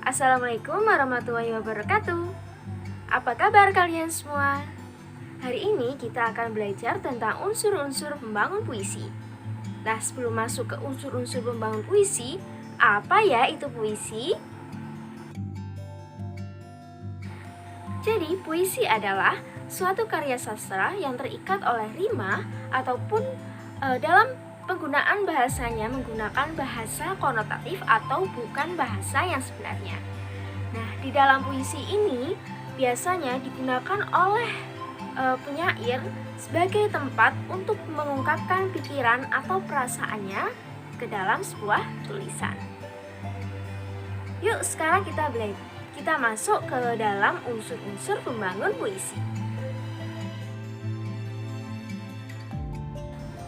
Assalamualaikum warahmatullahi wabarakatuh. Apa kabar kalian semua? Hari ini kita akan belajar tentang unsur-unsur pembangun puisi. Nah, sebelum masuk ke unsur-unsur pembangun puisi, apa ya itu puisi? Jadi, puisi adalah suatu karya sastra yang terikat oleh rima ataupun dalam penggunaan bahasanya menggunakan bahasa konotatif atau bukan bahasa yang sebenarnya. Nah, di dalam puisi ini biasanya digunakan oleh penyair sebagai tempat untuk mengungkapkan pikiran atau perasaannya ke dalam sebuah tulisan. Yuk, sekarang kita masuk ke dalam unsur-unsur pembangun puisi.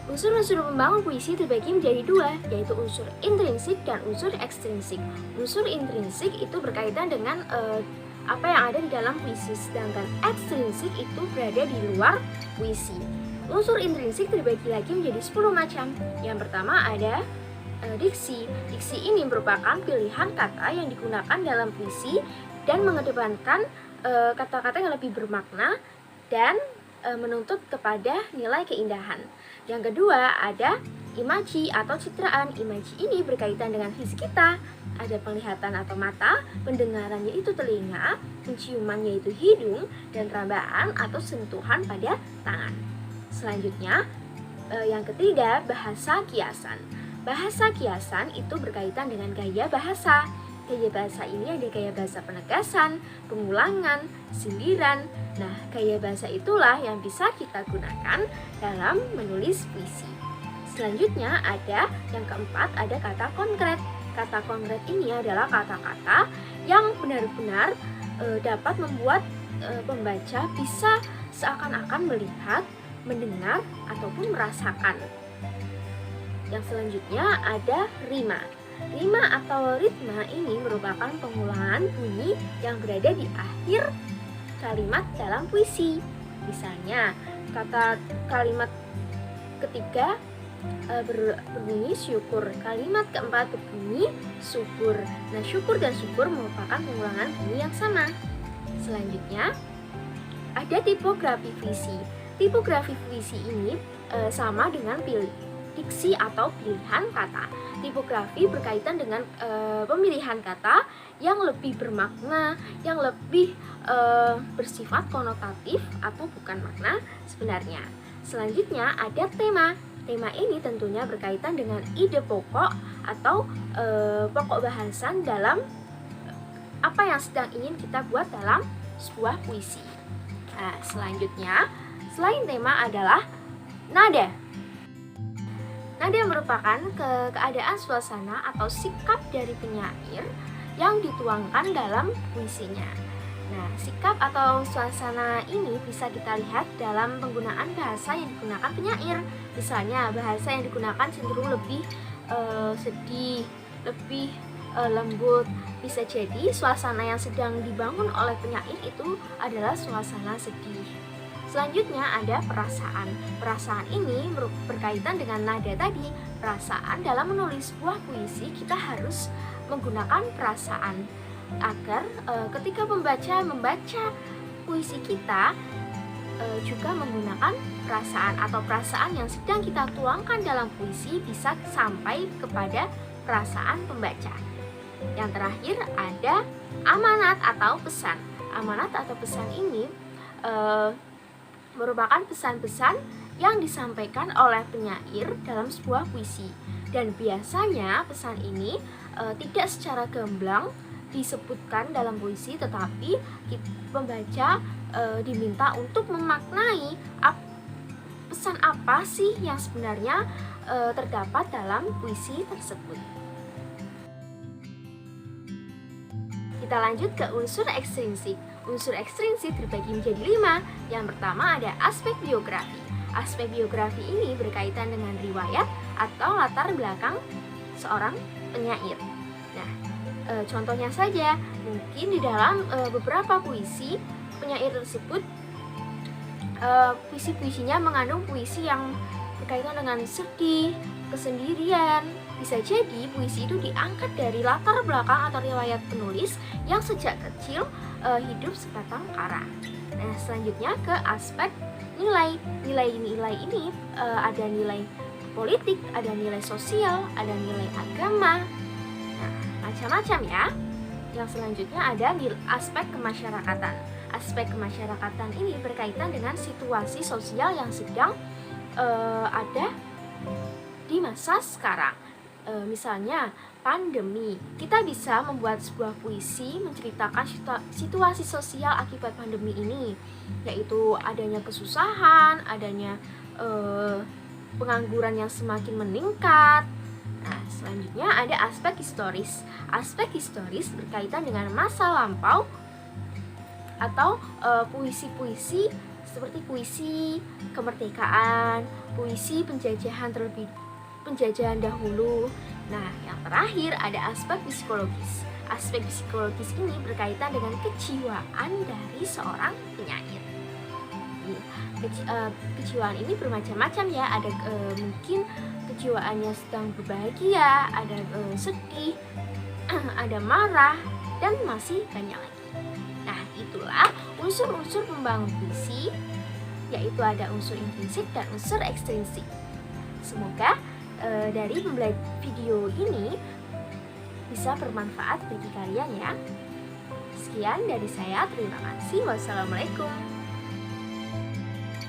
Unsur-unsur pembangun puisi terbagi menjadi dua, yaitu unsur intrinsik dan unsur ekstrinsik. Unsur intrinsik itu berkaitan dengan apa yang ada di dalam puisi, sedangkan ekstrinsik itu berada di luar puisi. Unsur intrinsik terbagi lagi menjadi 10 macam. Yang pertama ada diksi. Diksi ini merupakan pilihan kata yang digunakan dalam puisi dan mengedepankan kata-kata yang lebih bermakna dan menuntut kepada nilai keindahan. Yang kedua ada imaji atau citraan. Imaji ini berkaitan dengan fisik kita. Ada penglihatan atau mata, pendengaran yaitu telinga, penciuman yaitu hidung, dan rambaan atau sentuhan pada tangan. Selanjutnya yang ketiga bahasa kiasan. Bahasa kiasan itu berkaitan dengan gaya bahasa. Gaya bahasa ini ada gaya bahasa penegasan, pengulangan, sindiran. Nah, gaya bahasa itulah yang bisa kita gunakan dalam menulis puisi. Selanjutnya ada yang keempat, ada kata konkret. Kata konkret ini adalah kata-kata yang benar-benar dapat membuat pembaca bisa seakan-akan melihat, mendengar, ataupun merasakan. Yang selanjutnya ada rima. Rima atau ritma ini merupakan pengulangan bunyi yang berada di akhir kalimat dalam puisi. Misalnya, kata kalimat ketiga berbunyi syukur, kalimat keempat berbunyi syukur. Nah, syukur dan syukur merupakan pengulangan bunyi yang sama. Selanjutnya, ada tipografi puisi. Tipografi puisi ini sama dengan diksi atau pilihan kata. Tipografi berkaitan dengan pemilihan kata yang lebih bermakna, yang lebih bersifat konotatif atau bukan makna sebenarnya. Selanjutnya ada tema. Tema ini tentunya berkaitan dengan ide pokok atau pokok bahasan dalam apa yang sedang ingin kita buat dalam sebuah puisi. Nah, selanjutnya selain tema adalah nada. Nada merupakan keadaan suasana atau sikap dari penyair yang dituangkan dalam puisinya. Nah, sikap atau suasana ini bisa kita lihat dalam penggunaan bahasa yang digunakan penyair. Misalnya, bahasa yang digunakan cenderung lebih sedih, lebih lembut. Bisa jadi suasana yang sedang dibangun oleh penyair itu adalah suasana sedih. Selanjutnya ada perasaan. Perasaan ini berkaitan dengan nada tadi. Perasaan dalam menulis sebuah puisi kita harus menggunakan perasaan agar ketika pembaca membaca puisi kita juga menggunakan perasaan atau perasaan yang sedang kita tuangkan dalam puisi bisa sampai kepada perasaan pembaca. Yang terakhir ada amanat atau pesan. Amanat atau pesan ini merupakan pesan-pesan yang disampaikan oleh penyair dalam sebuah puisi. Dan biasanya pesan ini tidak secara gamblang disebutkan dalam puisi, tetapi pembaca diminta untuk memaknai pesan apa sih yang sebenarnya terdapat dalam puisi tersebut. Kita lanjut ke unsur ekstrinsik. Unsur ekstrinsik terbagi menjadi 5. Yang pertama ada aspek biografi. Aspek biografi ini berkaitan dengan riwayat atau latar belakang seorang penyair. Nah, contohnya saja, mungkin di dalam beberapa puisi penyair tersebut puisi-puisinya mengandung puisi yang berkaitan dengan sedih, kesendirian, Bisa jadi puisi itu diangkat dari latar belakang atau riwayat penulis yang sejak kecil hidup sebatang kara. Nah, selanjutnya ke aspek nilai. Nilai-nilai ini ada nilai politik, ada nilai sosial, ada nilai agama. Nah, macam-macam ya. Yang selanjutnya ada aspek kemasyarakatan. Aspek kemasyarakatan ini berkaitan dengan situasi sosial yang sedang ada di masa sekarang. Misalnya pandemi, kita bisa membuat sebuah puisi menceritakan situasi sosial akibat pandemi ini, yaitu adanya kesusahan, adanya pengangguran yang semakin meningkat. Nah, selanjutnya ada aspek historis. Aspek historis berkaitan dengan masa lampau atau puisi-puisi seperti puisi kemerdekaan, puisi penjajahan dahulu. Nah, yang terakhir ada aspek psikologis. Aspek psikologis ini berkaitan dengan kejiwaan dari seorang penyair. Kejiwaan ini bermacam-macam ya. Ada mungkin kejiwaannya sedang berbahagia, ada sedih, ada marah, dan masih banyak lagi. Nah, itulah unsur-unsur pembangun puisi, yaitu ada unsur intrinsik dan unsur ekstrinsik. Semoga dari video ini bisa bermanfaat bagi kalian ya. Sekian dari saya, terima kasih. Wassalamualaikum.